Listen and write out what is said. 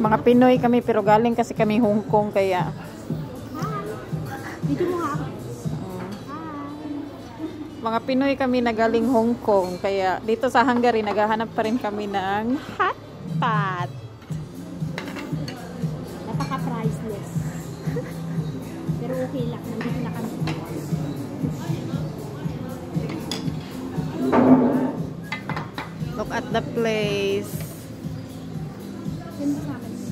Mga Pinoy kami pero galing kasi kami Hong Kong kaya. Dito mo nga ako. Mga Pinoy kami na galing Hong Kong kaya dito sa Hungary naghahanap pa rin kami ng hot pot. Napaka-priceless. Pero okay lang. Nandito na kami. Look at the place. Ganda sa akin.